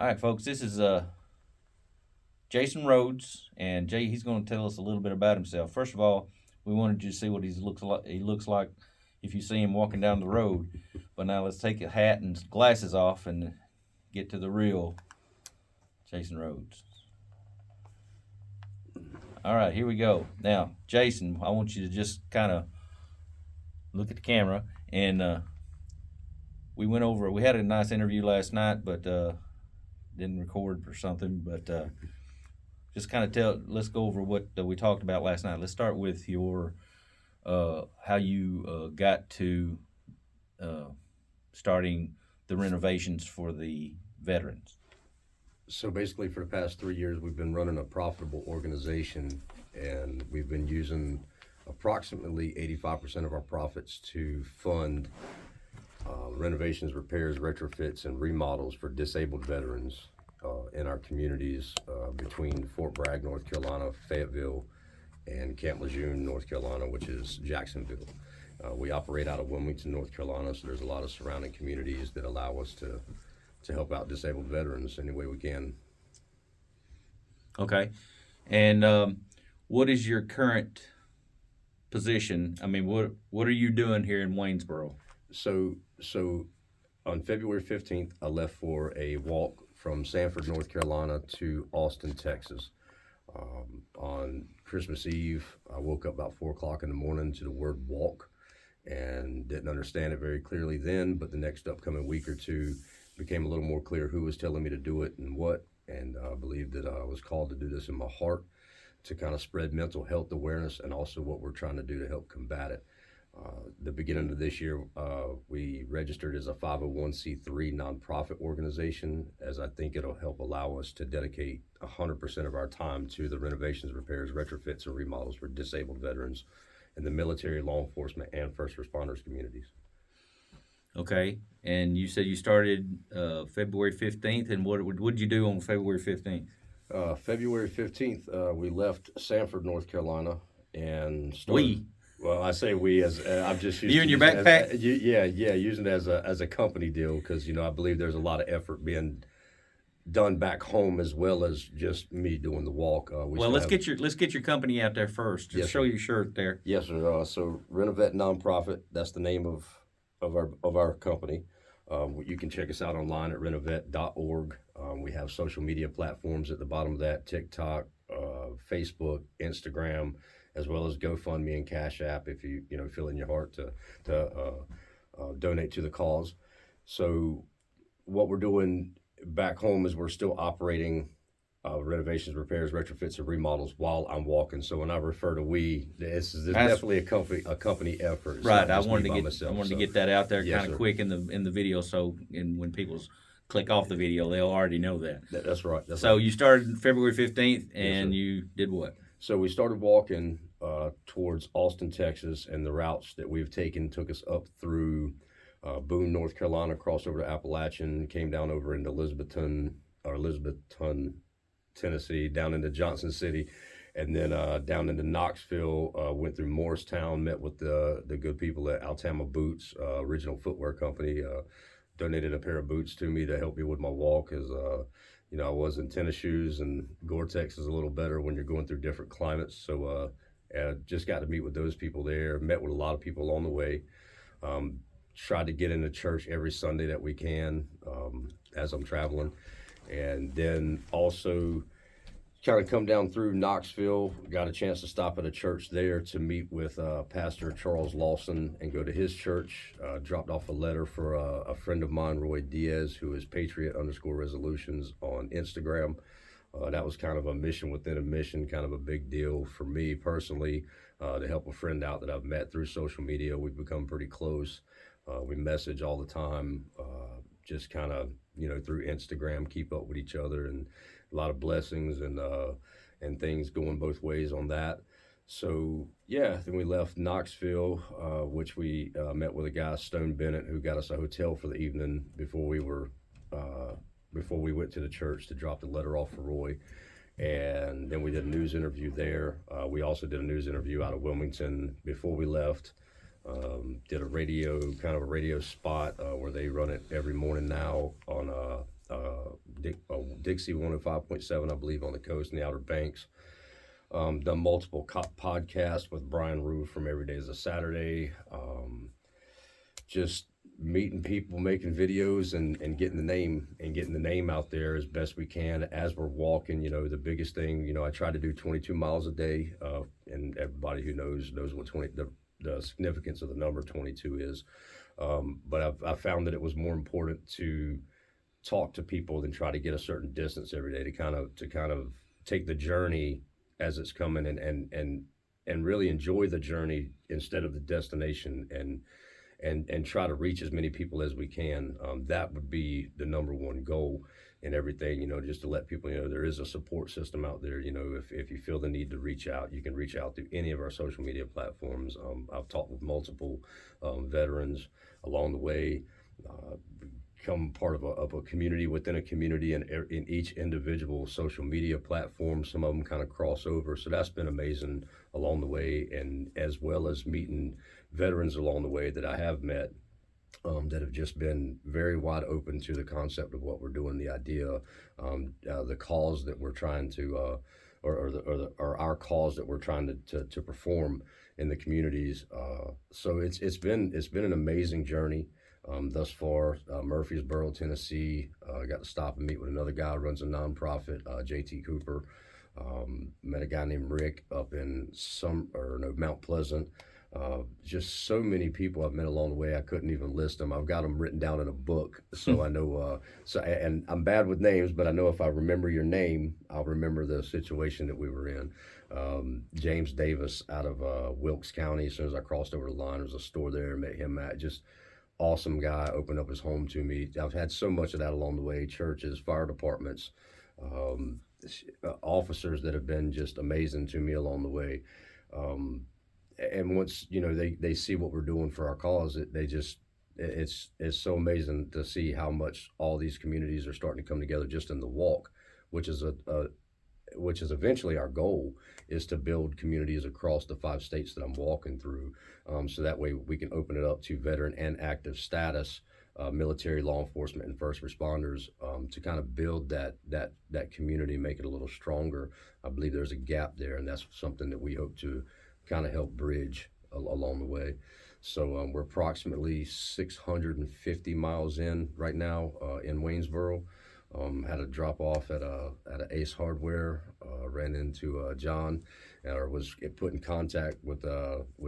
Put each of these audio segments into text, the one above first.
All right, folks, this is Jason Rhodes, and Jay. He's going to tell us a little bit about himself. First of all, we wanted you to see what he looks like. He looks like if you see him walking down the road. But now let's take a hat and glasses off and get to the real Jason Rhodes. All right, here we go. Now, Jason, I want you to just kind of look at the camera, and we went over. We had a nice interview last night, but didn't record or something. But just kind of let's go over what we talked about last night. Let's start with your how you got to starting the renovations for the veterans. So basically, for the past 3 years, we've been running a profitable organization, and we've been using approximately 85% of our profits to fund renovations, repairs, retrofits, and remodels for disabled veterans in our communities between Fort Bragg, North Carolina, Fayetteville, and Camp Lejeune, North Carolina, which is Jacksonville. We operate out of Wilmington, North Carolina, so there's a lot of surrounding communities that allow us to help out disabled veterans any way we can. Okay. And what is your current position? I mean, what are you doing here in Waynesboro? So on February 15th, I left for a walk from Sanford, North Carolina to Austin, Texas. On Christmas Eve, I woke up about 4 o'clock in the morning to the word walk and didn't understand it very clearly then, but the next upcoming week or two became a little more clear who was telling me to do it and what, and I believed that I was called to do this in my heart to kind of spread mental health awareness and also what we're trying to do to help combat it. The beginning of this year, we registered as a 501c3 nonprofit organization, as I think it'll help allow us to dedicate 100% of our time to the renovations, repairs, retrofits, and remodels for disabled veterans in the military, law enforcement, and first responders communities. Okay, and you said you started February 15th, and what did you do on February 15th? February 15th, we left Sanford, North Carolina, and started. Well, I say we as I'm just used you to and your using backpack. Using it as a company deal because I believe there's a lot of effort being done back home as well as just me doing the walk. Let's get your company out there first. Just show your shirt there. Yes, sir. So RenoVet.Non.Profit. That's the name of our company. You can check us out online at renovet.org. We have social media platforms at the bottom of that: TikTok, Facebook, Instagram, as well as GoFundMe and Cash App if you feel in your heart to donate to the cause. So what we're doing back home is we're still operating renovations, repairs, retrofits, and remodels while I'm walking. So when I refer to we, this is definitely a company effort. It's right. I wanted to get that out there kind of quick in the video, so when people click off the video, they'll already know that. That's right. So you started February 15th, and you did what? So we started walking towards Austin, Texas, and the routes that we've taken took us up through Boone, North Carolina, crossed over to Appalachian, came down over into Elizabethton, Tennessee, down into Johnson City, and then down into Knoxville, went through Morristown, met with the good people at Altama Boots, original footwear company, donated a pair of boots to me to help me with my walk as I was in tennis shoes, and Gore-Tex is a little better when you're going through different climates. So just got to meet with those people there, met with a lot of people along the way. Tried to get into church every Sunday that we can as I'm traveling. And then also kind of come down through Knoxville, got a chance to stop at a church there to meet with Pastor Charles Lawson and go to his church. Dropped off a letter for a friend of mine, Roy Diaz, who is Patriot_Resolutions on Instagram. That was kind of a mission within a mission, kind of a big deal for me personally to help a friend out that I've met through social media. We've become pretty close. We message all the time, just kind of, through Instagram, keep up with each other, and a lot of blessings and things going both ways on that. So, then we left Knoxville, which we met with a guy, Stone Bennett, who got us a hotel for the evening before we went to the church to drop the letter off for Roy. And then we did a news interview there. We also did a news interview out of Wilmington before we left. Did a radio spot where they run it every morning now on Dixie 105.7, I believe, on the coast and the Outer Banks. Done multiple podcasts with Brian Rue from Every Day is a Saturday. Just meeting people, making videos, and getting the name out there as best we can as we're walking. The biggest thing, I try to do 22 miles a day, and everybody who knows what the significance of the number 22 is. But I've found that it was more important to talk to people than try to get a certain distance every day, to kind of take the journey as it's coming, and really enjoy the journey instead of the destination, and try to reach as many people as we can. That would be the number one goal in everything, just to let people there is a support system out there. If you feel the need to reach out, you can reach out through any of our social media platforms. I've talked with multiple veterans along the way, become part of a community within a community, and in each individual social media platform, some of them kind of cross over. So that's been amazing along the way, and as well as meeting veterans along the way that I have met, that have just been very wide open to the concept of what we're doing, the idea, the cause that we're trying to, or our cause that we're trying to perform in the communities. So it's been an amazing journey thus far. Murfreesboro, Tennessee, I got to stop and meet with another guy who runs a nonprofit, JT Cooper. Met a guy named Rick up in Mount Pleasant. Just so many people I've met along the way, I couldn't even list them. I've got them written down in a book, so I know. And I'm bad with names, but I know if I remember your name, I'll remember the situation that we were in. James Davis out of Wilkes County. As soon as I crossed over the line, there was a store there. Met him at just awesome guy. Opened up his home to me. I've had so much of that along the way. Churches, fire departments, officers that have been just amazing to me along the way. And once they see what we're doing for our cause, it's so amazing to see how much all these communities are starting to come together just in the walk, which is eventually our goal, is to build communities across the 5 states that I'm walking through, so that way we can open it up to veteran and active status, military, law enforcement, and first responders, to kind of build that community, make it a little stronger. I believe there's a gap there, and that's something that we hope to kind of help bridge along the way. So we're approximately 650 miles in right now, in Waynesboro. Had a drop off at a Ace Hardware. Ran into John, or was put in contact with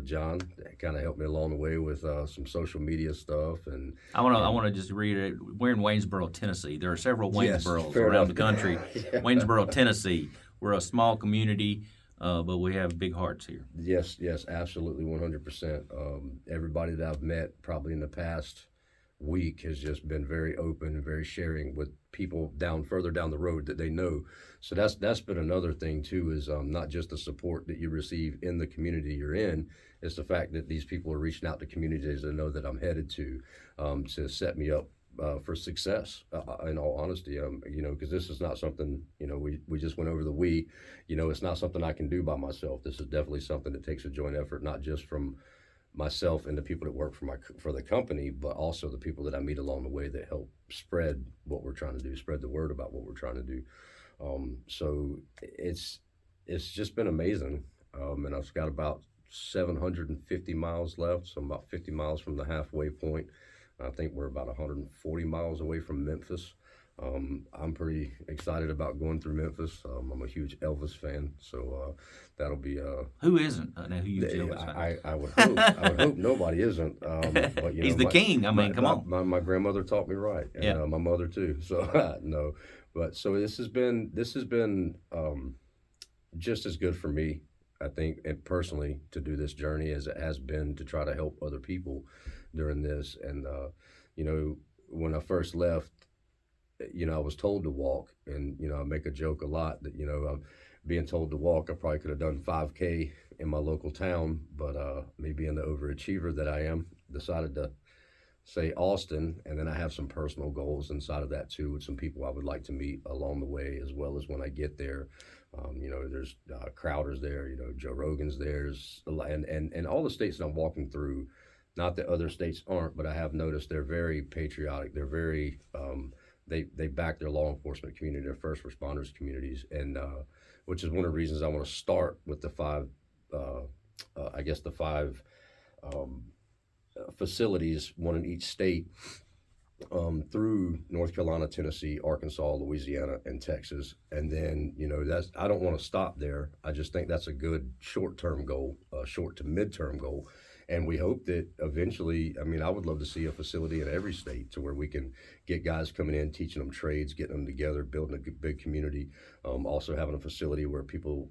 John. Kind of helped me along the way with some social media stuff. And I want to just read it. We're in Waynesboro, Tennessee. There are several Waynesboros fair around enough. the country. Yeah. Waynesboro, Tennessee. We're a small community, but we have big hearts here. Yes, absolutely, 100%. Everybody that I've met probably in the past week has just been very open and very sharing with people further down the road that they know. So that's been another thing too, is not just the support that you receive in the community you're in, it's the fact that these people are reaching out to communities they know that I'm headed to set me up for success, in all honesty, because this is not something, we just went over it's not something I can do by myself. This is definitely something that takes a joint effort, not just from myself and the people that work for the company, but also the people that I meet along the way that help spread what we're trying to do, spread the word about what we're trying to do. So it's just been amazing. And I've got about 750 miles left, so I'm about 50 miles from the halfway point. I think we're about 140 miles away from Memphis. I'm pretty excited about going through Memphis. I'm a huge Elvis fan, so that'll be Who isn't? Who you Elvis fan? I would hope nobody isn't. But He's the king. I mean, come on. My grandmother taught me right, and Yeah. my mother too. So no, but so this has been just as good for me, I think, and personally, to do this journey as it has been to try to help other people during this. And when I first left, I was told to walk, and I make a joke a lot that I'm being told to walk. I probably could have done 5K in my local town, but me being the overachiever that I am, decided to say Austin, and then I have some personal goals inside of that too, with some people I would like to meet along the way, as well as when I get there. There's Crowder's there, Joe Rogan's there, and all the states that I'm walking through. Not that other states aren't, but I have noticed they're very patriotic. They're very they back their law enforcement community, their first responders communities, and which is one of the reasons I want to start with the five, I guess the five um, facilities, one in each state, through North Carolina, Tennessee, Arkansas, Louisiana, and Texas. And then, that's, I don't want to stop there. I just think that's a good short-term goal, short to mid-term goal. And we hope that eventually, I mean, I would love to see a facility in every state to where we can get guys coming in, teaching them trades, getting them together, building a big community. Also having a facility where people,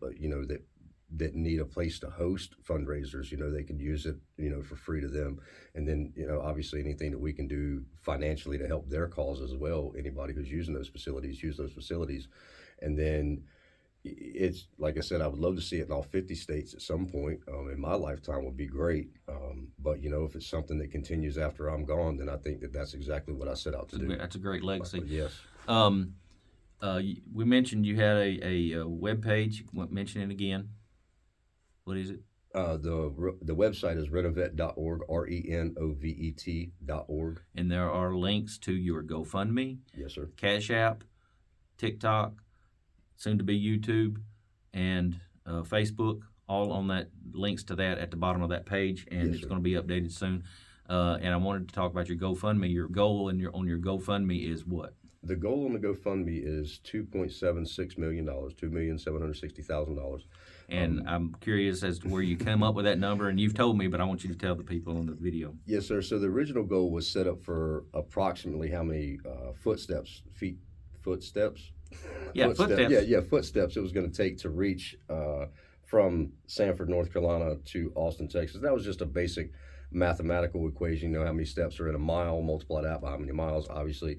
that need a place to host fundraisers, they can use it, for free to them. And then, obviously anything that we can do financially to help their cause as well. Anybody who's using those facilities, use those facilities. And then it's, like I said, I would love to see it in all 50 states at some point. In my lifetime would be great. But, if it's something that continues after I'm gone, then I think that that's exactly what I set out to do. That's a great legacy. Yes. We mentioned you had a web page. Mention it again. What is it? The website is renovet.org, renovet.org. And there are links to your GoFundMe, Yes, sir. Cash App, TikTok, soon to be YouTube, and Facebook. All on that, links to that at the bottom of that page, and Yes, it's sir. going to be updated soon. And I wanted to talk about your GoFundMe. Your goal on your GoFundMe is what? The goal on the GoFundMe is $2.76 million, $2,760,000. And I'm curious as to where you came up with that number, and you've told me, but I want you to tell the people on the video. Yes, sir. So the original goal was set up for approximately how many footsteps? Yeah, footsteps. Yeah, footsteps it was going to take to reach from Sanford, North Carolina to Austin, Texas. That was just a basic mathematical equation. How many steps are in a mile, multiply that by how many miles, obviously.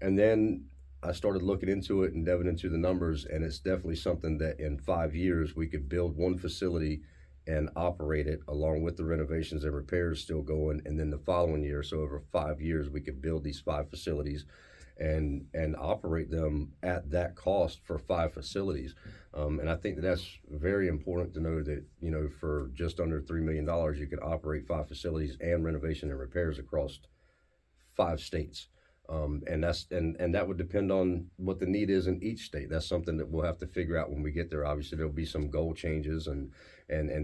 And then I started looking into it and delving into the numbers, and it's definitely something that in 5 years we could build one facility and operate it along with the renovations and repairs still going. And then the following year, so over 5 years, we could build these 5 facilities and operate them at that cost for 5 facilities. And I think that's very important to know that, for just under $3 million, you can operate 5 facilities and renovation and repairs across 5 states. And that would depend on what the need is in each state. That's something that we'll have to figure out when we get there. Obviously, there'll be some goal changes and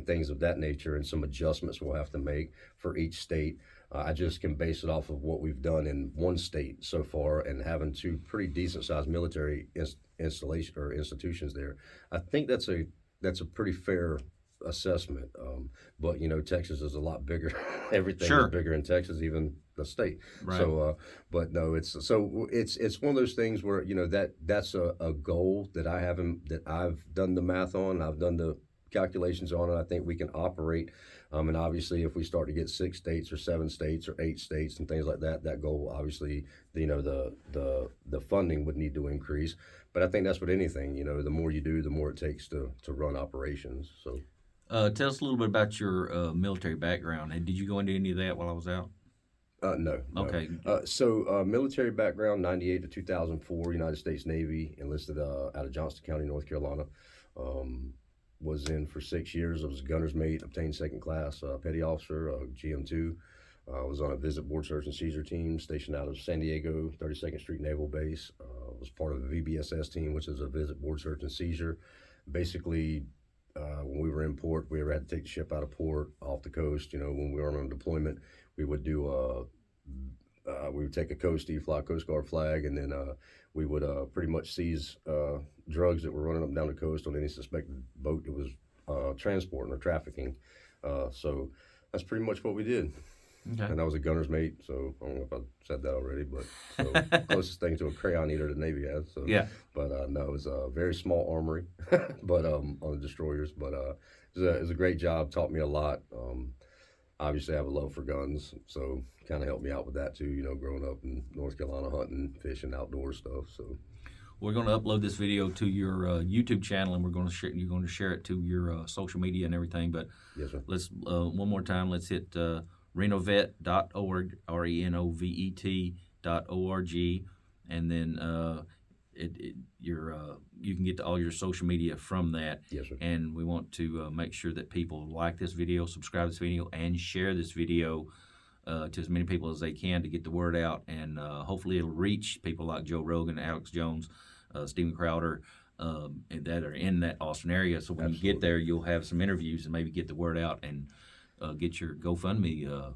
things of that nature, and some adjustments we'll have to make for each state. I just can base it off of what we've done in one state so far, and having 2 pretty decent sized military institutions there. I think that's a pretty fair assessment. But Texas is a lot bigger. Everything Sure. is bigger in Texas, even the state. Right. So, but no, it's one of those things where that's a goal that I've done the math on, I've done the calculations on, and I think we can operate. And obviously, if we start to get 6 states or 7 states or 8 states and things like that, that goal obviously, the funding would need to increase. But I think that's with anything. The more you do, the more it takes to run operations. So. Tell us a little bit about your military background. And did you go into any of that while I was out? No. Okay. So military background, 98 to 2004, United States Navy, enlisted out of Johnston County, North Carolina. Was in for 6 years. I was a gunner's mate, obtained 2nd class, petty officer, GM2. Was on a visit board search and seizure team stationed out of San Diego, 32nd Street Naval Base. Was part of the VBSS team, which is a visit board search and seizure. Basically, when we were in port, we ever had to take the ship out of port, off the coast. When we were on deployment, we would do we would take a coastie, fly a Coast Guard flag, and then we would pretty much seize drugs that were running up and down the coast on any suspected boat that was transporting or trafficking. So that's pretty much what we did. Okay. And I was a gunner's mate, so I don't know if I said that already, but closest thing to a crayon eater the Navy has. So. Yeah. But no, it was a very small armory, but on the destroyers. But it was a great job. Taught me a lot. Obviously, I have a love for guns, so kind of helped me out with that too. Growing up in North Carolina, hunting, fishing, outdoor stuff. So. We're going to upload this video to your YouTube channel, and you're going to share it to your social media and everything. But yes, sir. Let's one more time. Let's hit renovet.org, renovet.org, and then you can get to all your social media from that. Yes, sir. And we want to make sure that people like this video, subscribe to this video, and share this video to as many people as they can to get the word out, and hopefully it'll reach people like Joe Rogan, Alex Jones, Steven Crowder, and that are in that Austin area. So when you get there, you'll have some interviews and maybe get the word out and get your GoFundMe,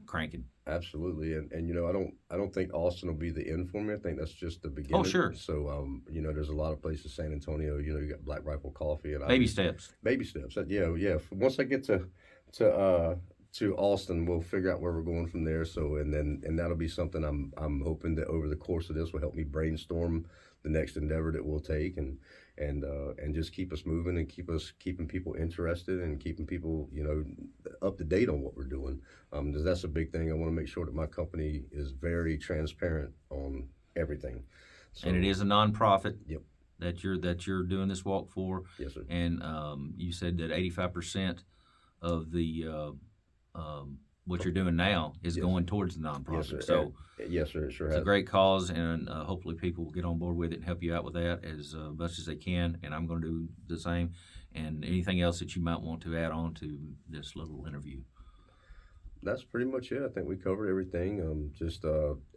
cranking. Absolutely, and I don't think Austin will be the end for me. I think that's just the beginning. Oh, sure. So there's a lot of places, San Antonio. You got Black Rifle Coffee and Baby steps. Baby steps. Yeah. Once I get to Austin, we'll figure out where we're going from there. So and that'll be something I'm hoping that over the course of this will help me brainstorm the next endeavor that we'll take and just keep us moving and keeping people interested and keeping people up to date on what we're doing. Because that's a big thing. I want to make sure that my company is very transparent on everything. So, and it is a nonprofit. Yep. That you're doing this walk for. Yes, sir. And you said that 85% of the what you're doing now is going towards the nonprofit. Yes, sir. So yes, sir. It sure it's has. a great cause, and hopefully people will get on board with it and help you out with that as much as they can. And I'm going to do the same. And anything else that you might want to add on to this little interview? That's pretty much it. I think we covered everything. Just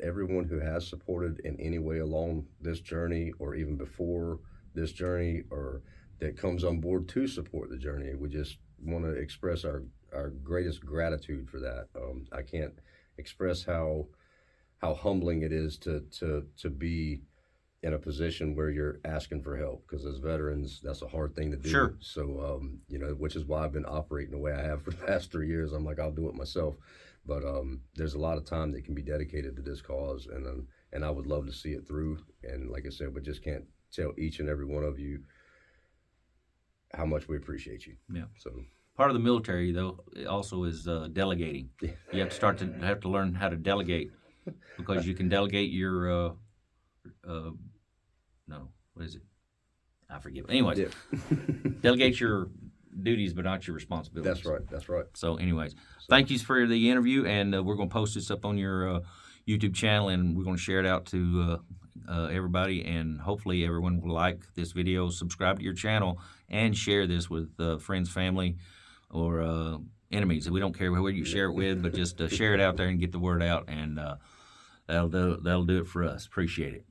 everyone who has supported in any way along this journey, or even before this journey, or that comes on board to support the journey, we just want to express our greatest gratitude for that. I can't express how humbling it is to be in a position where you're asking for help, because as veterans, that's a hard thing to do. Sure. So, which is why I've been operating the way I have for the past 3 years. I'm like, I'll do it myself. But there's a lot of time that can be dedicated to this cause, and I would love to see it through. And like I said, we just can't tell each and every one of you how much we appreciate you. Yeah. So part of the military, though, also is delegating. You have to learn how to delegate, because you can delegate your no, what is it? I forget. Anyways, delegate your duties, but not your responsibilities. That's right. So, anyways, thank you for the interview, and we're going to post this up on your YouTube channel, and we're going to share it out to everybody, and hopefully everyone will like this video, subscribe to your channel, and share this with friends, family, or enemies. We don't care who you share it with, but just share it out there and get the word out, and that'll do it for us. Appreciate it.